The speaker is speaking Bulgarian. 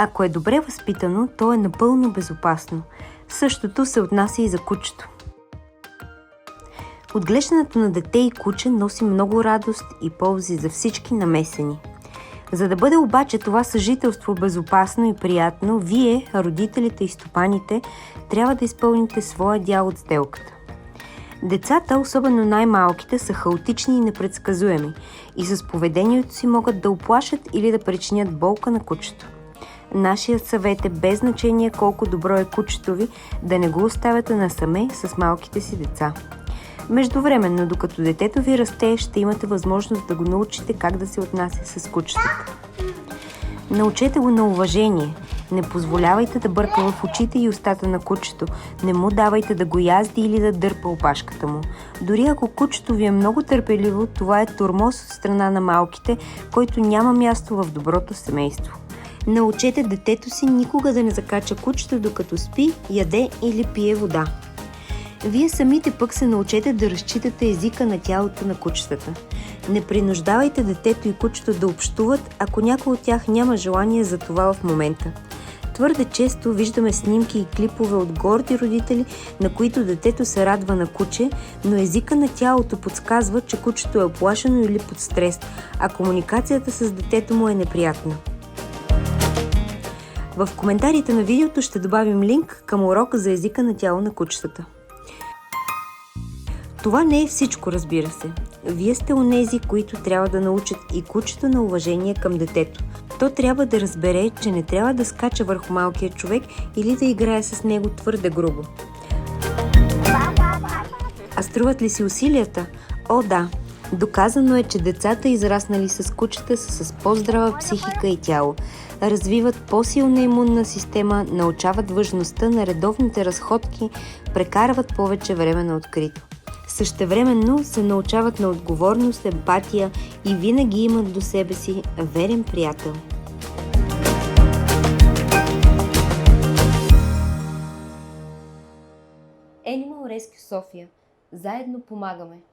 Ако е добре възпитано, то е напълно безопасно. Същото се отнася и за кучето. Отглеждането на дете и куче носи много радост и ползи за всички намесени. За да бъде обаче това съжителство безопасно и приятно, вие, родителите и стопаните, трябва да изпълните своя дял от сделката. Децата, особено най-малките, са хаотични и непредсказуеми и с поведението си могат да уплашат или да причинят болка на кучето. Нашият съвет е, без значение колко добро е кучето ви, да не го оставяте насаме с малките си деца. Междувременно, докато детето ви расте, ще имате възможност да го научите как да се отнася с кучетата. Научете го на уважение. Не позволявайте да бърка в очите и устата на кучето. Не му давайте да го язди или да дърпа опашката му. Дори ако кучето ви е много търпеливо, това е тормоз от страна на малките, който няма място в доброто семейство. Научете детето си никога да не закача кучето, докато спи, яде или пие вода. Вие самите пък се научете да разчитате езика на тялото на кучетата. Не принуждавайте детето и кучето да общуват, ако някой от тях няма желание за това в момента. Твърде често виждаме снимки и клипове от горди родители, на които детето се радва на куче, но езика на тялото подсказва, че кучето е оплашено или под стрес, а комуникацията с детето му е неприятна. В коментарите на видеото ще добавим линк към урока за езика на тяло на кучетата. Това не е всичко, разбира се. Вие сте онези, които трябва да научат и кучето на уважение към детето. То трябва да разбере, че не трябва да скача върху малкия човек или да играе с него твърде грубо. А струват ли си усилията? О, да! Доказано е, че децата, израснали с кучета, са с по-здрава психика и тяло. Развиват по-силна имунна система, научават важността на редовните разходки, прекарват повече време на открито. Същевременно се научават на отговорност, емпатия и винаги имат до себе си верен приятел. Animal Rescue София. Заедно помагаме!